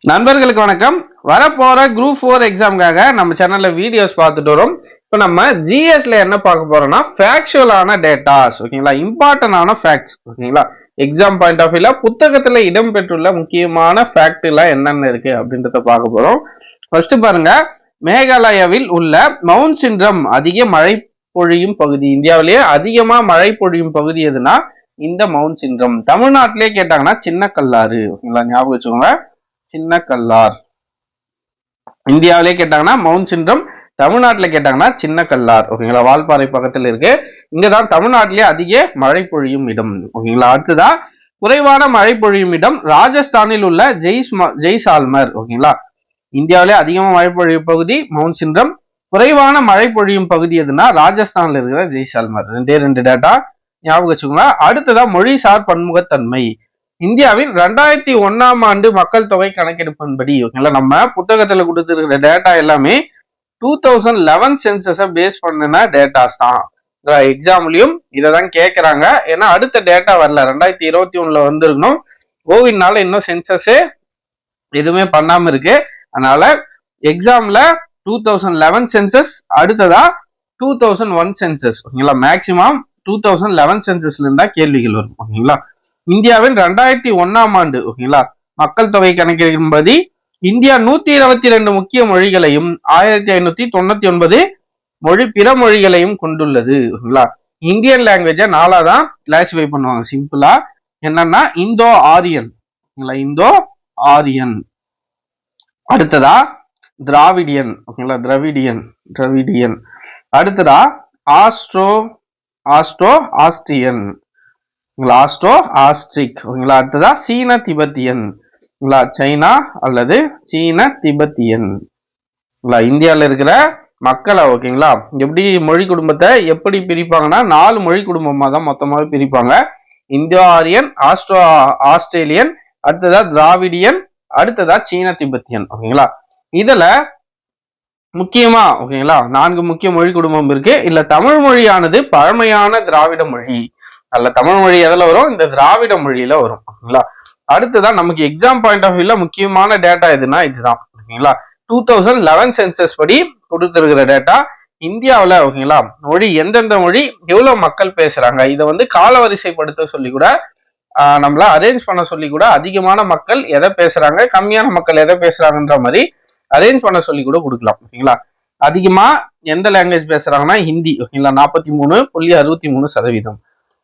நண்பர்களுக்கு வணக்கம். வரப்போற குரூப் 4 எக்ஸாமுக்காக நம்ம சேனல்ல வீடியோஸ் பார்த்துட்டு வரோம். இப்போ நம்ம ஜிஎஸ்ல என்ன பார்க்க போறோம்னா ஃபேக்சுவலான டேட்டாஸ், ஓகேங்களா, இம்பார்ட்டன்டான ஃபேக்ட்ஸ், ஓகேங்களா, எக்ஸாம் பாயிண்ட் ஆஃப் வியூல புத்தகத்துல இடம்பெற்றுள்ள முக்கியமான ஃபேக்ட் எல்லாம் என்னென்ன இருக்கு அப்படின்றத பார்க்க போறோம். ஃபர்ஸ்ட் பாருங்க, மேகாலயாவில் உள்ள மவுண்ட் சின்ரம் அதிக மழை பொழியும் பகுதி. இந்தியாவிலேயே அதிகமா மழை பொழியும் பகுதி எதுனா இந்த மவுண்ட் சின்ரம். தமிழ்நாட்டிலே கேட்டாங்கன்னா சின்ன கல்லாறு, ஓகேங்களா, ஞாபகம் வச்சுக்கோங்க, சின்ன கல்லார். இந்தியாவிலே கேட்டாங்கன்னா மவுண்ட் சின்ரம், தமிழ்நாட்டில் கேட்டாங்கன்னா சின்ன கல்லார், ஓகேங்களா, வால்பாறை பக்கத்தில் இருக்கு. இங்கதான் தமிழ்நாட்டிலே அதிக மழை பொழியும் இடம், ஓகேங்களா. அடுத்ததா குறைவான மழை பொழியும் இடம் ராஜஸ்தானில் உள்ள ஜெய்சால்மர், ஓகேங்களா. இந்தியாவிலே அதிகமா மழை பொழியும் பகுதி மவுண்ட் சின்ரம், குறைவான மழை பொழியும் பகுதி எதுனா ராஜஸ்தான்ல இருக்கிற ஜெய்சால்மர். ரெண்டு டேட்டா ஞாபகம் வச்சுக்கோங்க. அடுத்ததா மொழிசார் பன்முகத்தன்மை. இந்தியாவின் 2001ஆம் ஆண்டு மக்கள் தொகை கணக்கெடுப்பின்படி, ஓகேங்களா, நம்ம புத்தகத்துல கொடுத்துருக்கிற டேட்டா எல்லாமே 2011 சென்சஸை பேஸ் பண்ணின டேட்டாஸ் தான். எக்ஸாம்லயும் இதை தான் கேட்கறாங்க. ஏன்னா அடுத்த டேட்டா வரல, 2021ல வந்துருக்கணும். கோவிட்னால இன்னும் சென்சஸே எதுவுமே பண்ணாம இருக்கு. அதனால எக்ஸாம்ல 2011 சென்சஸ், அடுத்ததா 2001 சென்சஸ், ஓகேங்களா. மேக்சிமம் 2011 சென்சஸ்ல இருந்தா கேள்விகள் வரும், ஓகேங்களா. இந்தியாவின் 2001ஆம் ஆண்டு, ஓகேங்களா, மக்கள் தொகை கணக்கெடுப்பின்படி இந்தியா 122 முக்கிய மொழிகளையும் 1599 பிற மொழிகளையும் கொண்டுள்ளது, ஓகேங்களா. இந்தியன் லாங்குவேஜை 4ஆ தான் கிளாசிஃபை பண்ணுவாங்க. சிம்பிளா என்னன்னா இந்தோ ஆரியன், ஓகேங்களா, இந்தோ ஆரியன். அடுத்ததா திராவிடியன், ஓகேங்களா, திராவிடியன். அடுத்ததா ஆஸ்ட்ரியன், ஆஸ்ட்ரிக், ஓகேங்களா. அடுத்ததா சீன திபெத்தியன், சைனா அல்லது சீன திபெத்தியன். இந்தியாவில் இருக்கிற மக்களை, ஓகேங்களா, எப்படி மொழி குடும்பத்தை எப்படி பிரிப்பாங்கன்னா 4 மொழி குடும்பமா தான் மொத்தமாக பிரிப்பாங்க. இந்தோ ஆரியன், ஆஸ்திரேலியன், அடுத்ததா திராவிடியன், அடுத்ததா சீன திபெத்தியன், ஓகேங்களா. இதுல முக்கியமா, ஓகேங்களா, 4 முக்கிய மொழி குடும்பம் இருக்கு. இல்ல தமிழ் மொழியானது பழமையான திராவிட மொழி. அல்ல தமிழ் மொழி எதுல வரும்? இந்த திராவிட மொழியில வரும், ஓகேங்களா. அடுத்துதான் நமக்கு எக்ஸாம் பாயிண்ட் ஆஃப் வியூல முக்கியமான டேட்டா எதுனா இதுதான், ஓகேங்களா. 2011 சென்சஸ் படி கொடுத்திருக்கிற டேட்டா இந்தியாவில், ஓகேங்களா, மொழி எந்தெந்த மொழி எவ்வளவு மக்கள் பேசுறாங்க, இதை வந்து காலவரிசைப்படுத்த சொல்லி கூட நம்மள அரேஞ்ச் பண்ண சொல்லி கூட அதிகமான மக்கள் எதை பேசுறாங்க, கம்மியான மக்கள் எதை பேசுறாங்கன்ற மாதிரி அரேஞ்ச் பண்ண சொல்லி கூட கொடுக்கலாம், ஓகேங்களா. அதிகமா எந்த லாங்குவேஜ் பேசுறாங்கன்னா ஹிந்தி, ஓகேங்களா, 43.63%.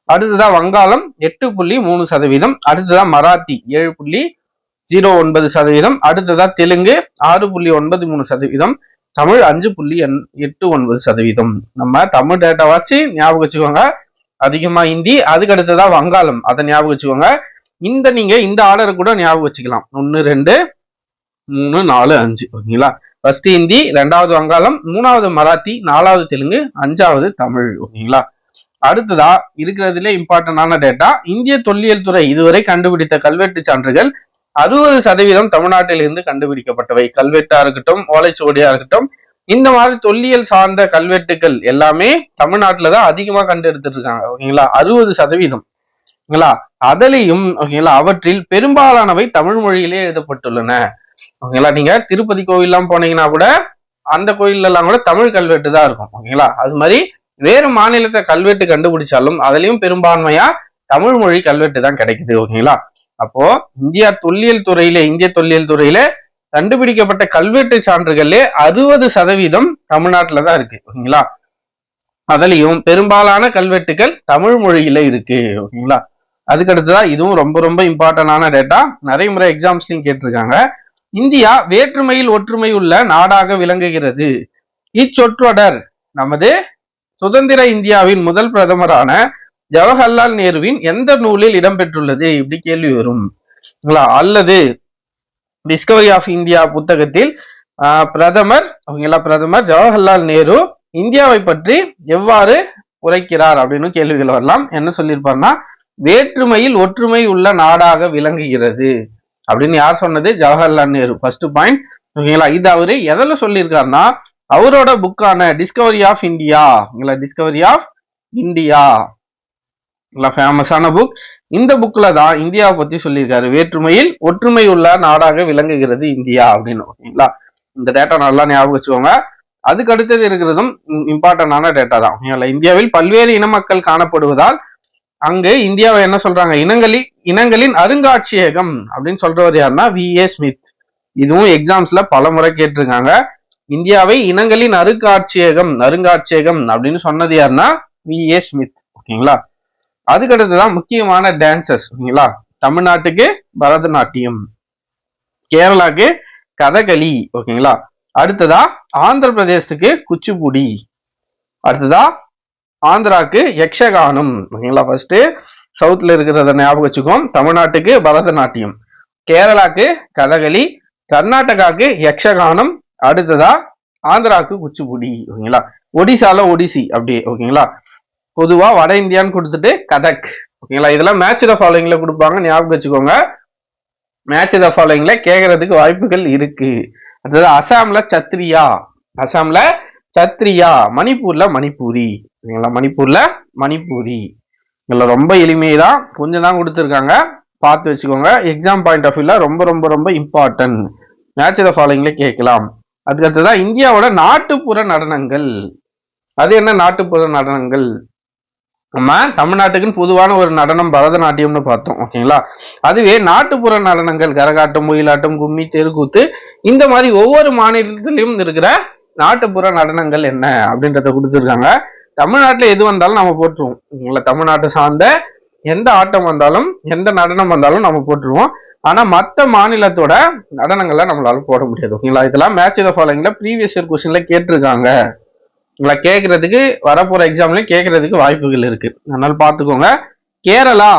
அடுத்ததா வங்காளம் 8.3%. அடுத்ததா மராத்தி 7.09%. அடுத்ததா தெலுங்கு 6.93%. தமிழ் 5.89%. நம்ம தமிழ் டேட்டா வச்சு ஞாபகம் வச்சுக்கோங்க. அதிகமா ஹிந்தி, அதுக்கு அடுத்ததா வங்காளம், அதை ஞாபகம் வச்சுக்கோங்க. நீங்க இந்த ஆர்டரை கூட ஞாபகம் வச்சுக்கலாம். 1 2 3 4 5, ஓகேங்களா. ஃபர்ஸ்ட் ஹிந்தி, 2வது வங்காளம், 3வது மராத்தி, 4வது தெலுங்கு, 5வது தமிழ், ஓகேங்களா. அடுத்ததா இருக்கிறதுல இம்பார்ட்டன்டான டேட்டா, இந்திய தொல்லியல் துறை இதுவரை கண்டுபிடித்த கல்வெட்டு சான்றுகள் 60% தமிழ்நாட்டில் இருந்து கண்டுபிடிக்கப்பட்டவை. கல்வெட்டா இருக்கட்டும், ஓலைச்சுவடியா இருக்கட்டும், இந்த மாதிரி தொல்லியல் சார்ந்த கல்வெட்டுகள் எல்லாமே தமிழ்நாட்டில தான் அதிகமா கண்டு எடுத்துட்டு இருக்காங்க, ஓகேங்களா. 60%, ஓகேங்களா. அதுலயும், ஓகேங்களா, அவற்றில் பெரும்பாலானவை தமிழ் மொழியிலே எழுதப்பட்டுள்ளன, ஓகேங்களா. நீங்க திருப்பதி கோயில்லாம் போனீங்கன்னா கூட அந்த கோயில் எல்லாம் கூட தமிழ் கல்வெட்டு தான் இருக்கும், ஓகேங்களா. அது மாதிரி வேறு மாநிலத்தை கல்வெட்டு கண்டுபிடிச்சாலும் அதுலயும் பெரும்பான்மையா தமிழ் மொழி கல்வெட்டு தான் கிடைக்குது, ஓகேங்களா. அப்போ இந்திய தொல்லியல் துறையில கண்டுபிடிக்கப்பட்ட கல்வெட்டு சான்றுகளே 60% தமிழ்நாட்டுல தான் இருக்கு, ஓகேங்களா. அதுலயும் பெரும்பாலான கல்வெட்டுகள் தமிழ் மொழியில இருக்கு, ஓகேங்களா. அதுக்கடுத்துதான் இதுவும் ரொம்ப ரொம்ப இம்பார்ட்டன்டான டேட்டா, நிறைய முறை எக்ஸாம்ஸ்லயும் கேட்டிருக்காங்க. இந்தியா வேற்றுமையில் ஒற்றுமை உள்ள நாடாக விளங்குகிறது. இச்சொற்றொடர் நமது சுதந்திர இந்தியாவின் முதல் பிரதமரான ஜவஹர்லால் நேருவின் எந்த நூலில் இடம்பெற்றுள்ளது? இப்படி கேள்வி வரும், அல்லது டிஸ்கவரி ஆஃப் இந்தியா புத்தகத்தில் பிரதமர் ஜவஹர்லால் நேரு இந்தியாவை பற்றி எவ்வாறு உரைக்கிறார் அப்படின்னு கேள்விகள் வரலாம். என்ன சொல்லியிருப்பாருன்னா, வேற்றுமையில் ஒற்றுமை உள்ள நாடாக விளங்குகிறது அப்படின்னு யார் சொன்னது? ஜவஹர்லால் நேரு. ஃபர்ஸ்ட் பாயிண்ட், ஓகேங்களா. இது அவரு எதில் சொல்லியிருக்காருன்னா அவரோட புக்கான டிஸ்கவரி ஆஃப் இந்தியா, ஃபேமஸான புக். இந்த புக்ல தான் இந்தியாவை பத்தி சொல்லியிருக்காரு. வேற்றுமையில் ஒற்றுமை உள்ள நாடாக விளங்குகிறது இந்தியா அப்படின்னு. ஓகேங்களா, இந்த டேட்டா நல்லா ஞாபகம் வச்சுக்கோங்க. அதுக்கு அடுத்தது இருக்கிறதும் இம்பார்ட்டன்டான டேட்டா தான். இந்தியாவில் பல்வேறு இன மக்கள் காணப்படுவதால் அங்கு இந்தியாவை என்ன சொல்றாங்க, இனங்களின் அருங்காட்சியகம் அப்படின்னு சொல்றவர் யாருன்னா V.A. ஸ்மித். இதுவும் எக்ஸாம்ஸ்ல பல முறை கேட்டிருக்காங்க. இந்தியாவை இனங்களின் அருங்காட்சியகம் அப்படின்னு சொன்னது யாருன்னா V.A. ஸ்மித். ஓகேங்களா, அதுக்கடுத்துதான் முக்கியமான டான்சஸ். ஓகேங்களா, தமிழ்நாட்டுக்கு பரதநாட்டியம், கேரளாக்கு கதகளி. ஓகேங்களா, அடுத்ததா ஆந்திர பிரதேசத்துக்கு குச்சிப்புடி, அடுத்ததா ஆந்திராக்கு யக்ஷகானம். ஓகேங்களா, ஃபர்ஸ்ட் சவுத்ல இருக்கிறத ஞாபகம் வச்சுக்கோம். தமிழ்நாட்டுக்கு பரதநாட்டியம், கேரளாக்கு கதகளி, கர்நாடகாக்கு யக்ஷகானம், அடுத்ததா ஆந்திராக்கு குச்சிப்புடி. ஓகேங்களா, ஒடிசால ஒடிசி அப்படியே. ஓகேங்களா, பொதுவா வட இந்தியான்னு கொடுத்துட்டு கதக். ஓகேங்களா, இதெல்லாம் மேட்ச் த ஃபாலோயிங்ல கொடுப்பாங்க, ஞாபகம் வச்சுக்கோங்க. மேட்ச் த ஃபாலோயிங்ல கேட்கறதுக்கு வாய்ப்புகள் இருக்கு. அடுத்தது அசாம்ல சத்ரியா, மணிப்பூர்ல மணிப்பூரி. ஓகேங்களா, மணிப்பூர்ல மணிப்பூரி. இதுல ரொம்ப எளிமைதான், கொஞ்சம் தான் கொடுத்துருக்காங்க, பார்த்து வச்சுக்கோங்க. எக்ஸாம் பாயிண்ட் ஆஃப் வியூல ரொம்ப ரொம்ப ரொம்ப இம்பார்ட்டன்ட். மேட்ச் த ஃபாலோயிங்ல கேட்கலாம். அதுக்கு அடுத்ததான் இந்தியாவோட நாட்டுப்புற நடனங்கள். அது என்ன நாட்டுப்புற நடனங்கள்? நம்ம தமிழ்நாட்டுக்குன்னு பொதுவான ஒரு நடனம் பரதநாட்டியம்னு பார்த்தோம். ஓகேங்களா, அதுவே நாட்டுப்புற நடனங்கள் கரகாட்டம், ஒயிலாட்டம், கும்மி, தெருக்கூத்து, இந்த மாதிரி ஒவ்வொரு மாநிலத்திலும் இருக்கிற நாட்டுப்புற நடனங்கள் என்ன அப்படின்றத கொடுத்துருக்காங்க. தமிழ்நாட்டுல எது வந்தாலும் நம்ம போட்டுருவோம். ஓகேங்களா, தமிழ்நாட்டை சார்ந்த எந்த ஆட்டம் வந்தாலும் எந்த நடனம் வந்தாலும் நம்ம போட்டுருவோம். ஆனா மற்ற மாநிலத்தோட நடனங்கள்லாம் நம்மளால போட முடியாது. ஓகேங்களா, இதெல்லாம் மேட்ச் த ஃபாலோயிங்ல ப்ரீவியஸ் இயர் கொஸ்டின்ல கேட்டிருக்காங்க. உங்களை கேட்கறதுக்கு வரப்போற எக்ஸாம்ல கேட்கறதுக்கு வாய்ப்புகள் இருக்கு, அதனால பாத்துக்கோங்க. கேரளா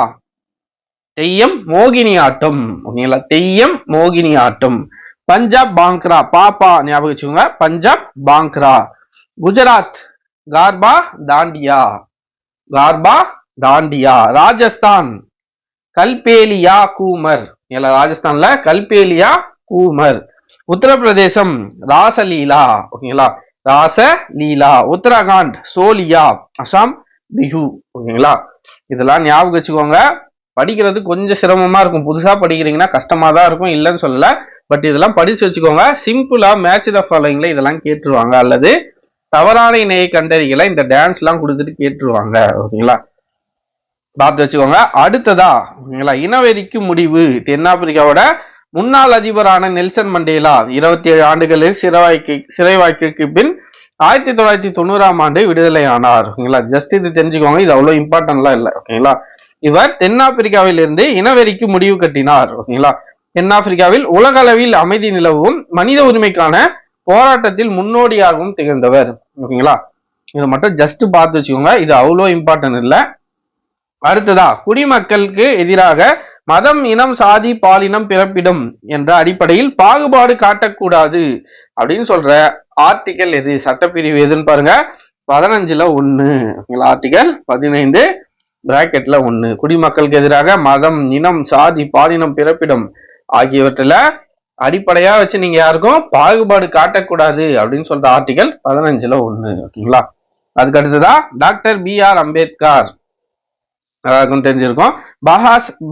தெய்யம் மோகினி ஆட்டம். ஓகேங்களா, தெய்யம் மோகினி ஆட்டம். பஞ்சாப் பாங்க்ரா, பாப்பா ஞாபகம் வச்சுக்கோங்க, பஞ்சாப் பாங்க்ரா. குஜராத் கார்பா தாண்டியா, ராஜஸ்தான் கல்பேலியா கூமர். ராஜஸ்தான்ல கல்பேலியா கூமர். உத்தரப்பிரதேசம் ராசலீலா. ஓகேங்களா, ராசலீலா. உத்தராகண்ட் சோலியா. அசாம் பிஹு. ஓகேங்களா, இதெல்லாம் ஞாபகம் வச்சுக்கோங்க. படிக்கிறது கொஞ்சம் சிரமமா இருக்கும், புதுசா படிக்கிறீங்கன்னா கஷ்டமா தான் இருக்கும், இல்லைன்னு சொல்லல. பட் இதெல்லாம் படிச்சு வச்சுக்கோங்க. சிம்பிளா மேட்ச் த ஃபாலோயிங்ல இதெல்லாம் கேட்டுருவாங்க, அல்லது தவறான இணையை கண்டறிகளை இந்த டான்ஸ் எல்லாம் கொடுத்துட்டு கேட்டுருவாங்க. ஓகேங்களா, பார்த்து வச்சுக்கோங்க. அடுத்ததா ஓகேங்களா, இனவெறிக்கு முடிவு. தென்னாப்பிரிக்காவோட முன்னாள் அதிபரான நெல்சன் மண்டேலா 27 ஆண்டுகளில் சிறை வாழ்க்கைக்கு பின் 1990ஆம் ஆண்டு விடுதலை ஆனார். ஓகேங்களா, ஜஸ்ட் இது தெரிஞ்சுக்கோங்க, இது அவ்வளவு இம்பார்ட்டன்ட்லாம் இல்லை. ஓகேங்களா, இவர் தென்னாப்பிரிக்காவில் இருந்து இனவெறிக்கு முடிவு கட்டினார். ஓகேங்களா, தென்னாப்பிரிக்காவில் உலக அளவில் அமைதி நிலவும் மனித உரிமைக்கான போராட்டத்தில் முன்னோடியாகவும் திகழ்ந்தவர். ஓகேங்களா, இதை மட்டும் ஜஸ்ட் பார்த்து வச்சுக்கோங்க, இது அவ்வளோ இம்பார்ட்டன்ட் இல்லை. அடுத்ததா குடிமக்களுக்கு எதிராக மதம், இனம், சாதி, பாலினம், பிறப்பிடம் என்ற அடிப்படையில் பாகுபாடு காட்டக்கூடாது அப்படின்னு சொல்ற ஆர்டிகல் எது, சட்டப்பிரிவு எதுன்னு பாருங்க. 15ல 1. ஆர்டிகல் 15 பிராக்கெட்ல 1. குடிமக்களுக்கு எதிராக மதம், இனம், சாதி, பாலினம், பிறப்பிடம் ஆகியவற்றில் அடிப்படையா வச்சு நீங்க யாருக்கும் பாகுபாடு காட்டக்கூடாது அப்படின்னு சொல்ற ஆர்டிகல் 15ல 1. ஓகேங்களா, அதுக்கு அடுத்ததா டாக்டர் B.R. அம்பேத்கர். தெரிஞ்சிருக்கும்.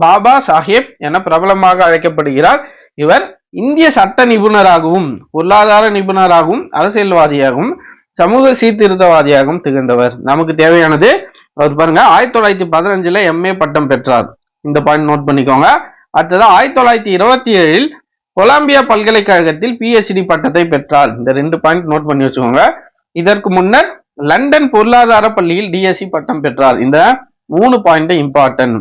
பாபா சாஹேப் என பிரபலமாக அழைக்கப்படுகிறார். இவர் இந்திய சட்ட நிபுணராகவும், பொருளாதார நிபுணராகவும், அரசியல்வாதியாகவும், சமூக சீர்திருத்தவாதியாகவும் திகழ்ந்தவர். நமக்கு தேவையானது அவர் பாருங்க, 1915ல MA பட்டம் பெற்றார். இந்த பாயிண்ட் நோட் பண்ணிக்கோங்க. அடுத்தது 1927இல் கொலம்பியா பல்கலைக்கழகத்தில் PhD பட்டத்தை பெற்றார். இந்த 2 பாயிண்ட் நோட் பண்ணி வச்சுக்கோங்க. இதற்கு முன்னர் லண்டன் பொருளாதார பள்ளியில் DSc பட்டம் பெற்றார். இந்த 3 பாயிண்ட் இம்பார்ட்டன்ட்.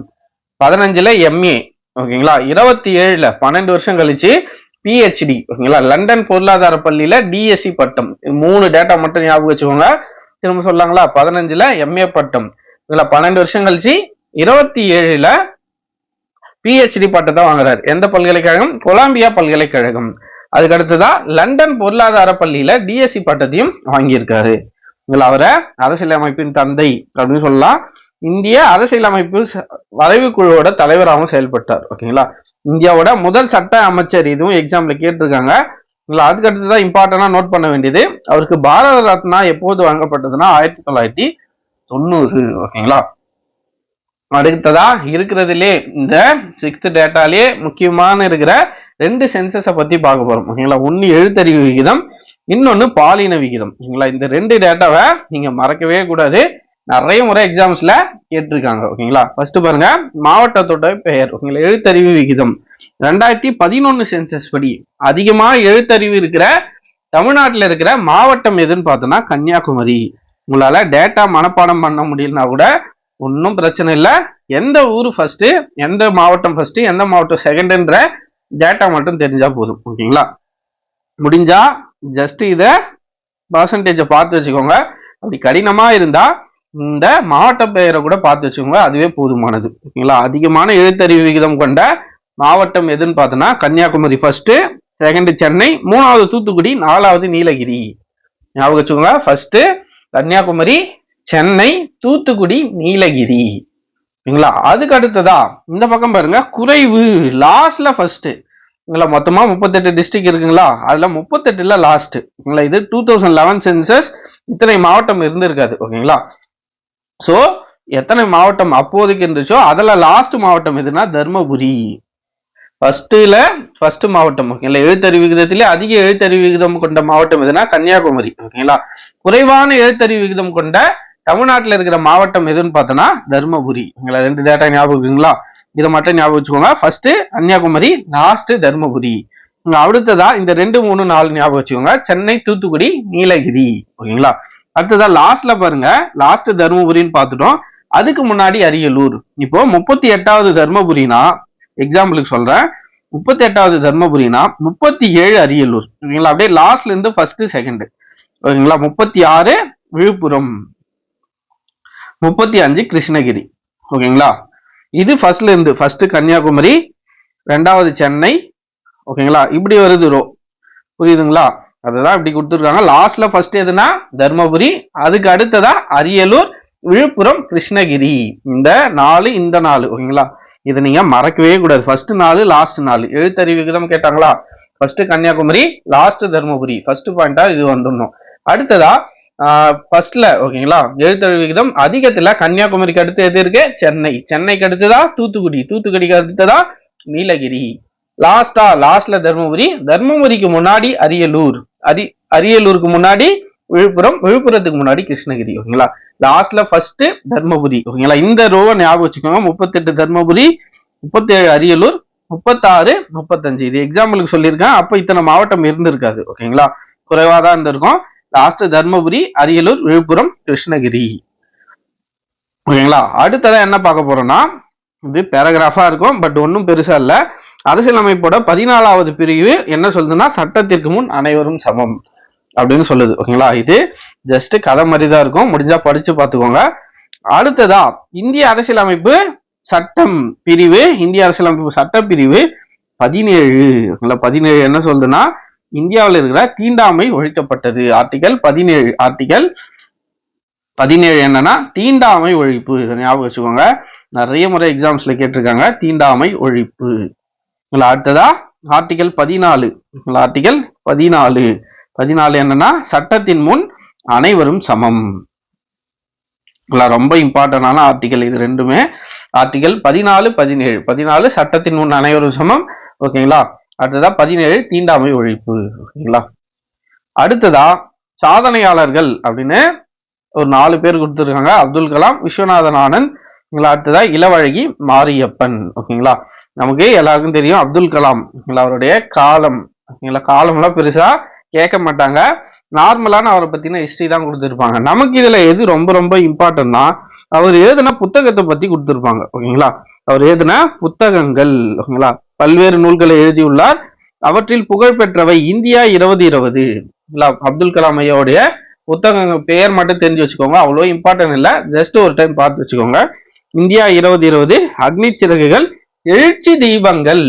15ல MA. ஓகேங்களா, 27ல 12 வருஷம் கழிச்சு PhD. ஓகேங்களா, லண்டன் பொருளாதார பள்ளியில DSc பட்டம். 3 டேட்டா மட்டும் ஞாபகம் வச்சுக்கோங்க. திரும்ப சொல்லாங்களா, 15ல MA பட்டம். 12 வருஷம் கழிச்சு 27ல PhD பட்டத்தை வாங்குறாரு. எந்த பல்கலைக்கழகம்? கொலம்பியா பல்கலைக்கழகம். அதுக்கு அடுத்ததா லண்டன் பொருளாதார பள்ளியில DSc பட்டத்தையும் வாங்கியிருக்காரு. அவரை அரசியலமைப்பின் தந்தை அப்படின்னு சொல்லலாம். இந்திய அரசியலமைப்பு வரைவு குழுவோட தலைவராகவும் செயல்பட்டார். ஓகேங்களா, இந்தியாவோட முதல் சட்ட அமைச்சர். இதுவும் எக்ஸாம்ல கேட்டிருக்காங்க. அதுக்கு அடுத்ததான் இம்பார்ட்டன்டா நோட் பண்ண வேண்டியது, அவருக்கு பாரத ரத்னா எப்போது வழங்கப்பட்டதுன்னா 1990. ஓகேங்களா, அடுத்ததா இருக்கிறதுலே இந்த 6th டேட்டாலே முக்கியமான இருக்கிற 2 சென்சஸை பத்தி பார்க்க போறோம். ஓகேங்களா, ஒன்னு எழுத்தறிவு விகிதம், இன்னொன்னு பாலின விகிதம். ஓகேங்களா, இந்த 2 டேட்டாவை நீங்க மறக்கவே கூடாது. நிறைய முறை எக்ஸாம்ஸ்ல கேட்டிருக்காங்க. ஓகேங்களா, ஃபர்ஸ்ட் பாருங்க, மாவட்டத்தோட பெயர். ஓகேங்களா, எழுத்தறிவு விகிதம் 2011 சென்சஸ் படி அதிகமா எழுத்தறிவு இருக்கிற தமிழ்நாட்டில் இருக்கிற மாவட்டம் எதுன்னு பார்த்தோம்னா கன்னியாகுமரி. உங்களால டேட்டா மனப்பாடம் பண்ண முடியலனா கூட ஒன்றும் பிரச்சனை இல்லை. எந்த ஊர் ஃபர்ஸ்ட், எந்த மாவட்டம் ஃபர்ஸ்ட், எந்த மாவட்டம் செகண்ட்ன்ற டேட்டா மட்டும் தெரிஞ்சா போதும். ஓகேங்களா, முடிஞ்சா ஜஸ்ட் இதை பர்சன்டேஜை பார்த்து வச்சுக்கோங்க. அப்படி கடினமா இருந்தா இந்த மாவட்ட பெயரை கூட பார்த்து வச்சுக்கோங்க, அதுவே போதுமானது. ஓகேங்களா, அதிகமான எழுத்தறிவு விகிதம் கொண்ட மாவட்டம் எதுன்னு பார்த்தோன்னா கன்னியாகுமரி ஃபர்ஸ்ட், செகண்ட் சென்னை, 3வது தூத்துக்குடி, 4வது நீலகிரி. ஞாபகம் வச்சுக்கோங்க, ஃபர்ஸ்ட் கன்னியாகுமரி, சென்னை, தூத்துக்குடி, நீலகிரி. ஓகேங்களா, அதுக்கு அடுத்ததா இந்த பக்கம் பாருங்க, குறைவு லாஸ்ட்ல ஃபர்ஸ்ட். ஓகேங்களா, மொத்தமா 38 டிஸ்ட்ரிக்ட் இருக்குங்களா, அதுல 38ல லாஸ்ட். ஓகேங்களா, இது 2011 சென்சஸ். இத்தனை மாவட்டம் இருந்திருக்காது. ஓகேங்களா, சோ எத்தனை மாவட்டம் அப்போதைக்கு இருந்துச்சோ அதுல லாஸ்ட் மாவட்டம் எதுனா தர்மபுரி. ஃபர்ஸ்ட் மாவட்டம். ஓகேங்களா, எழுத்தறிவு விகிதத்திலே அதிக எழுத்தறிவு விகிதம் கொண்ட மாவட்டம் எதுனா கன்னியாகுமரி. ஓகேங்களா, குறைவான எழுத்தறிவு விகிதம் கொண்ட தமிழ்நாட்டில் இருக்கிற மாவட்டம் எதுன்னு பார்த்தோன்னா தர்மபுரி. ஓகேங்களா, 2 டேட்டா ஞாபகம் இருக்குங்களா, இதை மட்டும் ஞாபகம் வச்சுக்கோங்க. First Kanyakumari, last Dharmapuri. அடுத்ததா இந்த 2, 3, 4 ஞாபகம் வச்சுக்கோங்க, சென்னை, தூத்துக்குடி, நீலகிரி. ஓகேங்களா, அடுத்ததா லாஸ்ட்ல பாருங்க, லாஸ்ட் தர்மபுரின்னு பார்த்துட்டோம், அதுக்கு முன்னாடி அரியலூர். இப்போ 38வது தர்மபுரினா, எக்ஸாம்பிளுக்கு சொல்றேன், 38வது தர்மபுரினா 37 அரியலூர். ஓகேங்களா, அப்படியே லாஸ்ட்ல இருந்து ஃபர்ஸ்ட் செகண்ட். ஓகேங்களா, 36 விழுப்புரம், 35 கிருஷ்ணகிரி. ஓகேங்களா, இது ஃபர்ஸ்ட்ல இருந்து ஃபர்ஸ்ட் கன்னியாகுமரி, 2வது சென்னை. ஓகேங்களா, இப்படி வருது ரோ, புரியுதுங்களா, அதுதான் இப்படி கொடுத்துருக்காங்க. லாஸ்ட்ல ஃபர்ஸ்ட் எதுனா தர்மபுரி, அதுக்கு அடுத்ததா அரியலூர், விழுப்புரம், கிருஷ்ணகிரி. இந்த 4. ஓகேங்களா, இதை நீங்க மறக்கவே கூடாது. First 4, last 4. எழுத்தறிவு விகிதம் கேட்டாங்களா, first Kanyakumari, last Dharmapuri. First பாயிண்டா இது வந்துடணும். அடுத்ததா ஃபர்ஸ்ட்ல ஓகேங்களா, எழுத்தறிவு விகிதம் அதிகத்துல கன்னியாகுமரிக்கு அடுத்து எது இருக்கு, சென்னை. சென்னைக்கு அடுத்ததா தூத்துக்குடி, தூத்துக்குடிக்கு அடுத்ததா நீலகிரி. லாஸ்ட்ல தர்மபுரி, தர்மபுரிக்கு முன்னாடி அரியலூர், அரியலூருக்கு முன்னாடி விழுப்புரம், விழுப்புரத்துக்கு முன்னாடி கிருஷ்ணகிரி. ஓகேங்களா, லாஸ்ட்ல ஃபர்ஸ்ட் தர்மபுரி. ஓகேங்களா, இந்த ரோவை ஞாபகம் வச்சுக்கோங்க. 38 தர்மபுரி, 37 அரியலூர், 36, 35. இது எக்ஸாம்பிளுக்கு சொல்லியிருக்கேன். அப்ப இத்தனை மாவட்டம் இருந்திருக்காது. ஓகேங்களா, குறைவாதான் இருந்திருக்கும். லாஸ்ட் தர்மபுரி, அரியலூர், விழுப்புரம், கிருஷ்ணகிரி. ஓகேங்களா, அடுத்ததா என்ன பார்க்க போறோம்னா, இது பேராகிராஃபா இருக்கும், பட் ஒன்றும் பெருசா இல்ல. அரசியலமைப்போட 14வது பிரிவு என்ன சொல்லுதுன்னா, சட்டத்திற்கு முன் அனைவரும் சமம் அப்படின்னு சொல்லுது. ஓகேங்களா, இது ஜஸ்ட் கதை மாதிரி தான் இருக்கும், முடிஞ்சா படிச்சு பார்த்துக்கோங்க. அடுத்ததா இந்திய அரசியலமைப்பு சட்டம் பிரிவு, இந்திய அரசியலமைப்பு சட்ட பிரிவு 17. ஓகேங்களா, 17 என்ன சொல்லுதுன்னா, இந்தியாவில் இருக்கிற தீண்டாமை ஒழிக்கப்பட்டது. ஆர்டிகல் 17. ஆர்டிகல் 17 என்னன்னா தீண்டாமை ஒழிப்பு. ஞாபகம் வச்சுக்கோங்க, நிறைய முறை எக்ஸாம்ஸ்ல கேட்டிருக்காங்க, தீண்டாமை ஒழிப்பு. அடுத்ததா ஆர்டிகல் 14. ஆர்டிகல் 14 என்னன்னா சட்டத்தின் முன் அனைவரும் சமம். ரொம்ப இம்பார்ட்டன்டான ஆர்டிகல் இது ரெண்டுமே. ஆர்டிகல் 14, 17. 14 சட்டத்தின் முன் அனைவரும் சமம். ஓகேங்களா, அடுத்ததா 17 தீண்டாமை ஒழிப்பு. ஓகேங்களா, அடுத்ததா சாதனையாளர்கள் அப்படின்னு ஒரு 4 பேர் கொடுத்துருக்காங்க. அப்துல் கலாம், விஸ்வநாதன் ஆனந்த். அடுத்ததா இளவழகி மாரியப்பன். ஓகேங்களா, நமக்கு எல்லாருக்கும் தெரியும் அப்துல் கலாம். அவருடைய காலம். ஓகேங்களா, காலம்லாம் பெருசா கேட்க மாட்டாங்க, நார்மலான அவரை பத்தின ஹிஸ்டரி தான் கொடுத்துருப்பாங்க. நமக்கு இதுல எது ரொம்ப ரொம்ப இம்பார்ட்டன் தான், அவர் எழுதின புத்தகத்தை பத்தி கொடுத்துருப்பாங்க. ஓகேங்களா, அவர் எழுதின புத்தகங்கள். ஓகேங்களா, பல்வேறு நூல்களை எழுதியுள்ளார். அவற்றில் புகழ்பெற்றவை இந்தியா 2020. அப்துல் கலாம் ஐயாவுடைய புத்தகங்கள் பெயர் மட்டும் தெரிஞ்சு வச்சுக்கோங்க, அவ்வளோ இம்பார்ட்டன் இல்லை, ஜஸ்ட் ஒரு டைம் பார்த்து வச்சுக்கோங்க. இந்தியா 2020, அக்னி சிறகுகள், எழுச்சி தீபங்கள்.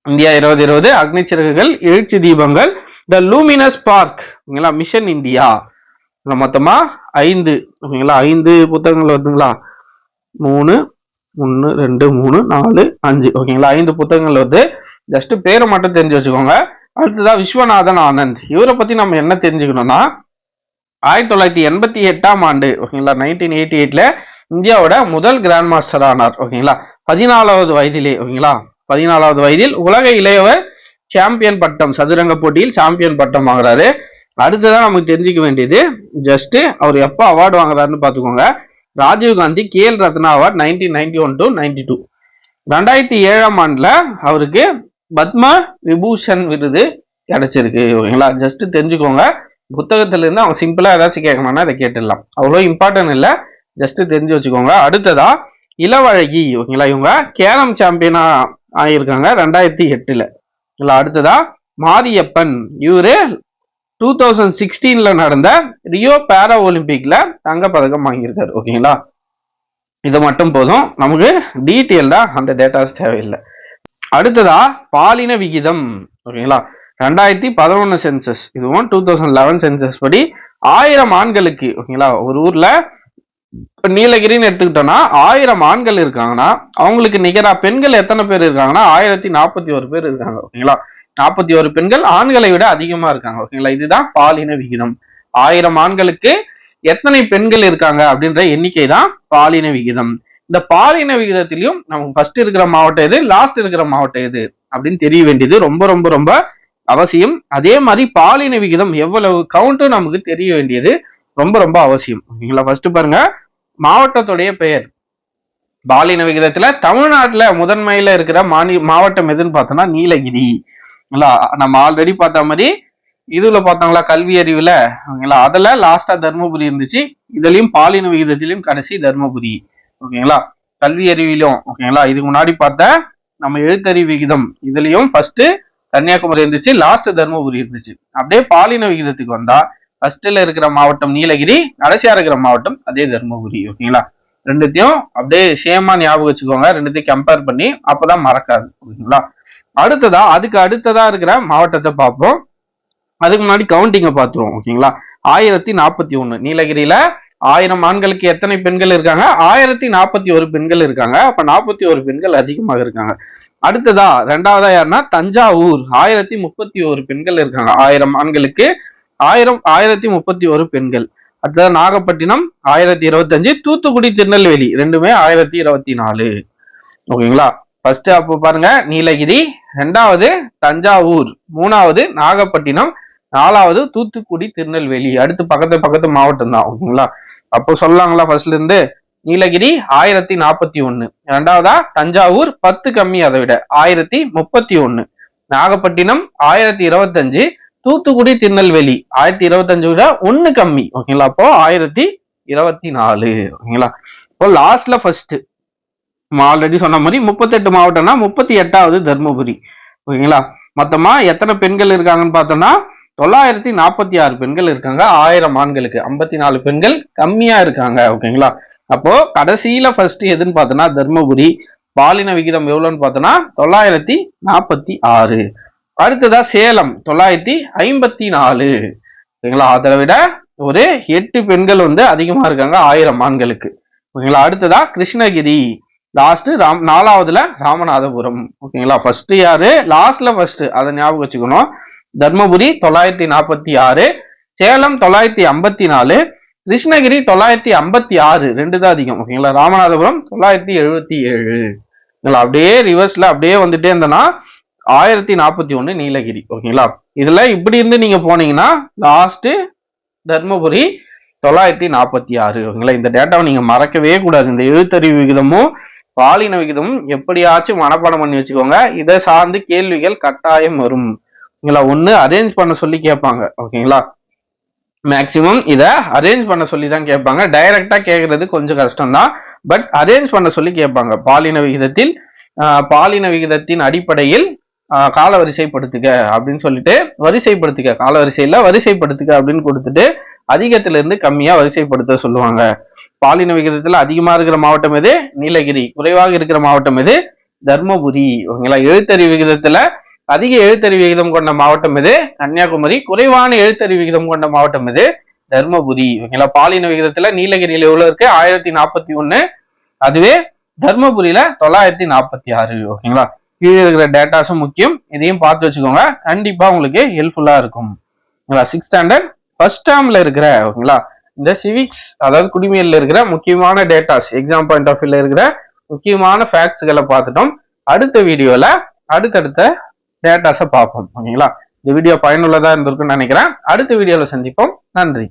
இந்தியா 2020, அக்னி சிறகுகள், எழுச்சி தீபங்கள், த லூமினஸ் பார்க். ஓகேங்களா, மிஷன் இந்தியா. மொத்தமா 5. ஓகேங்களா, 5 புத்தகங்கள் வருதுங்களா, 3, 1, 2, 3, 4, 5. ஓகேங்களா, 5 புத்தகங்கள் வருது. ஜஸ்ட் பேரை மட்டும் தெரிஞ்சு வச்சுக்கோங்க. அடுத்ததான் விஸ்வநாதன் ஆனந்த். இவரை பத்தி நம்ம என்ன தெரிஞ்சுக்கணும்னா, 1988ஆம் ஆண்டு, ஓகேங்களா, 1988ல இந்தியாவோட முதல் கிராண்ட் மாஸ்டர் ஆனார். ஓகேங்களா, 14வது வயதிலே. ஓகேங்களா, 14வது வயதில் உலக இளையவர் சாம்பியன் பட்டம், சதுரங்க போட்டியில் சாம்பியன் பட்டம் வாங்குறாரு. அடுத்ததான் நமக்கு தெரிஞ்சுக்க வேண்டியது ஜஸ்ட் அவர் எப்போ அவார்டு வாங்குறாருன்னு பார்த்துக்கோங்க. Rajiv Gandhi Khel Ratna award 1991 to 92. 2007ஆம் ஆண்டுல அவருக்கு பத்ம விபூஷன் விருது கிடைச்சிருக்கு. ஓகேங்களா, ஜஸ்ட் தெரிஞ்சுக்கோங்க. புத்தகத்துல இருந்து அவங்க சிம்பிளா ஏதாச்சும் கேட்கணும்னா அதை கேட்டுடலாம், அவ்வளோ இம்பார்ட்டன்ட் இல்லை, ஜஸ்ட் தெரிஞ்சு வச்சுக்கோங்க. அடுத்ததா இளவழகி. ஓகேங்களா, இவங்க கேரம் சாம்பியனா ஆகியிருக்காங்க 2008. அடுத்ததா மாரியப்பன், இவரு 2016 நடந்த ரியோ பாரா ஒலிம்பிக்ல தங்க பதக்கம் வாங்கியிருக்காரு. ஓகேங்களா, இது மட்டும் போதும், நமக்கு டீட்டெயில்டா அந்த டேட்டாஸ் தேவையில்லை. அடுத்ததா பாலின விகிதம். ஓகேங்களா, 2011 சென்சஸ், இதுவும் 2011 சென்சஸ் படி 1000 ஆண்களுக்கு, ஓகேங்களா, ஒரு ஊர்ல நீலகிரின்னு எடுத்துக்கிட்டோம்னா 1000 ஆண்கள் இருக்காங்கன்னா அவங்களுக்கு நிகரா பெண்கள் எத்தனை பேர் இருக்காங்கன்னா 1041 பேர் இருக்காங்க. ஓகேங்களா, 41 பெண்கள் ஆண்களை விட அதிகமா இருக்காங்க. ஓகேங்களா, இதுதான் பாலின விகிதம். 1000 ஆண்களுக்கு எத்தனை பெண்கள் இருக்காங்க அப்படின்ற எண்ணிக்கை தான் பாலின விகிதம். இந்த பாலின விகிதத்திலையும் நமக்கு ஃபர்ஸ்ட் இருக்கிற மாவட்டம் எது, லாஸ்ட் இருக்கிற மாவட்டம் எது அப்படின்னு தெரிய வேண்டியது ரொம்ப ரொம்ப ரொம்ப அவசியம். அதே மாதிரி பாலின விகிதம் எவ்வளவு கவுண்ட்டும் நமக்கு தெரிய வேண்டியது ரொம்ப ரொம்ப அவசியம். ஓகேங்களா, ஃபர்ஸ்ட் பாருங்க, மாவட்டத்துடைய பெயர். பாலின விகிதத்துல தமிழ்நாட்டுல முதன்மையில இருக்கிற மாவட்டம் எதுன்னு பார்த்தோம்னா நீலகிரி. நம்ம ஆல்ரெடி பார்த்த மாதிரி இதுல பார்த்தாங்களா கல்வி அறிவுல, ஓகேங்களா, அதுல லாஸ்டா தர்மபுரி இருந்துச்சு. இதுலயும் பாலின விகிதத்திலையும் கடைசி தர்மபுரி. ஓகேங்களா, கல்வி அறிவிலும். ஓகேங்களா, இதுக்கு முன்னாடி பார்த்த நம்ம எழுத்தறிவு விகிதம் இதுலயும் ஃபர்ஸ்ட் கன்னியாகுமரி இருந்துச்சு, லாஸ்ட் தர்மபுரி இருந்துச்சு. அப்படியே பாலின விகிதத்துக்கு வந்தா ஃபர்ஸ்ட்ல இருக்கிற மாவட்டம் நீலகிரி, கடைசியா இருக்கிற மாவட்டம் அதே தர்மபுரி. ஓகேங்களா, ரெண்டுத்தையும் அப்படியே சேமா ஞாபகம் வச்சுக்கோங்க, ரெண்டுத்தையும் கம்பேர் பண்ணி, அப்பதான் மறக்காது. ஓகேங்களா, அடுத்ததா அதுக்கு அடுத்ததா இருக்கிற மாவட்டத்தை பார்ப்போம். அதுக்கு முன்னாடி கவுண்டிங்க பார்த்துருவோம். ஓகேங்களா, 1041 நீலகிரியில 1000 ஆண்களுக்கு எத்தனை பெண்கள் இருக்காங்க, 1041 பெண்கள் இருக்காங்க. அப்ப 41 பெண்கள் அதிகமாக இருக்காங்க. அடுத்ததா ரெண்டாவதா யாருன்னா தஞ்சாவூர், 1031 பெண்கள் இருக்காங்க. 1000 ஆண்களுக்கு 1031 பெண்கள். அடுத்தது நாகப்பட்டினம் 1025, தூத்துக்குடி திருநெல்வேலி ரெண்டுமே 1024. ஓகேங்களா, ஃபர்ஸ்ட் அப்போ பாருங்க நீலகிரி, ரெண்டாவது தஞ்சாவூர், மூணாவது நாகப்பட்டினம், நாலாவது தூத்துக்குடி திருநெல்வேலி. அடுத்து பக்கத்து மாவட்டம் தான். ஓகேங்களா, அப்போ சொல்லலாங்களா ஃபர்ஸ்ட்ல இருந்து நீலகிரி 1041, ரெண்டாவதா தஞ்சாவூர் 10 கம்மி, அதை விட 1031, நாகப்பட்டினம் 1025, தூத்துக்குடி திருநெல்வேலி 1025 விட 1 கம்மி. ஓகேங்களா, அப்போ 1024. ஓகேங்களா, இப்போ லாஸ்ட்ல ஃபர்ஸ்ட் ஆல்ரெடி சொன்ன மாதிரி 38 மாவட்டம்னா 38வது தர்மபுரி. ஓகேங்களா, மொத்தமா எத்தனை பெண்கள் இருக்காங்கன்னு பார்த்தோம்னா 946 பெண்கள் இருக்காங்க 1000 ஆண்களுக்கு. 54 பெண்கள் கம்மியா இருக்காங்க. ஓகேங்களா, அப்போ கடைசியில ஃபர்ஸ்ட் எதுன்னு பார்த்தோம்னா தர்மபுரி. பாலின விகிதம் எவ்வளவுன்னு பார்த்தோம்னா 946. அடுத்ததா சேலம் 954. ஓகேங்களா, அதை விட ஒரு 8 பெண்கள் அதிகமா இருக்காங்க 1000 ஆண்களுக்கு. ஓகேங்களா, அடுத்ததா கிருஷ்ணகிரி, லாஸ்ட் 4வதுல ராமநாதபுரம். ஓகேங்களா, ஃபர்ஸ்ட் யாரு, லாஸ்ட்ல ஃபர்ஸ்ட், அதை ஞாபகம் வச்சுக்கணும். தர்மபுரி 946, சேலம் 954, கிருஷ்ணகிரி 956, ரெண்டு தான் அதிகம். ஓகேங்களா, ராமநாதபுரம் 977. அப்படியே ரிவர்ஸ்ல அப்படியே வந்துட்டே இருந்தனா 1041 நீலகிரி. ஓகேங்களா, இதுல இப்படி இருந்து நீங்க போனீங்கன்னா லாஸ்ட் தர்மபுரி 946. ஓகேங்களா, இந்த டேட்டாவை நீங்க மறக்கவே கூடாது. இந்த எழுத்தறிவு விகிதமும் பாலின விகிதமும் எப்படியாச்சும் மனப்பாடம் பண்ணி வச்சுக்கோங்க. இதை சார்ந்து கேள்விகள் கட்டாயம் வரும். ஓகேங்களா, ஒண்ணு அரேஞ்ச் பண்ண சொல்லி கேட்பாங்க. ஓகேங்களா, மேக்சிமம் இதை அரேஞ்ச் பண்ண சொல்லி தான் கேட்பாங்க. டைரக்டா கேட்கறது கொஞ்சம் கஷ்டம் தான், பட் அரேஞ்ச் பண்ண சொல்லி கேட்பாங்க. பாலின விகிதத்தின் அடிப்படையில் கால வரிசைப்படுத்துக அப்படின்னு சொல்லிட்டு வரிசைப்படுத்துக, கால வரிசையில வரிசைப்படுத்துக அப்படின்னு கொடுத்துட்டு அதிகத்துல இருந்து கம்மியா வரிசைப்படுத்த சொல்லுவாங்க. பாலின விகிதத்துல அதிகமா இருக்கிற மாவட்டம் எது, நீலகிரி. குறைவாக இருக்கிற மாவட்டம் எது, தர்மபுரி. ஓகேங்களா, எழுத்தறிவு விகிதத்துல அதிக எழுத்தறிவு விகிதம் கொண்ட மாவட்டம் எது, கன்னியாகுமரி. குறைவான எழுத்தறிவு விகிதம் கொண்ட மாவட்டம் எது, தர்மபுரி. ஓகேங்களா, பாலின விகிதத்துல நீலகிரியில எவ்வளவு இருக்கு, 1041. அதுவே தர்மபுரியில 946. ஓகேங்களா, கீழே இருக்கிற டேட்டாஸும் முக்கியம், இதையும் பார்த்து வச்சுக்கோங்க, கண்டிப்பா உங்களுக்கு ஹெல்ப்ஃபுல்லா இருக்கும். 6th ஸ்டாண்டர்ட் ஃபர்ஸ்ட் டேர்ம்ல இருக்கிற ஓகேங்களா இந்த சிவிக்ஸ் அதாவது குடிமையில இருக்கிற முக்கியமான டேட்டாஸ் எக்ஸாம் பாயிண்ட் ஆஃப் வியூல இருக்கிற முக்கியமான ஃபேக்ட்ஸ்களை பார்த்துட்டோம். அடுத்த வீடியோல அடுத்தடுத்த டேட்டாஸை பார்ப்போம். ஓகேங்களா? இந்த வீடியோ பயனுள்ளதா இருந்திருக்குன்னு நினைக்கிறேன். அடுத்த வீடியோல சந்திப்போம். நன்றி.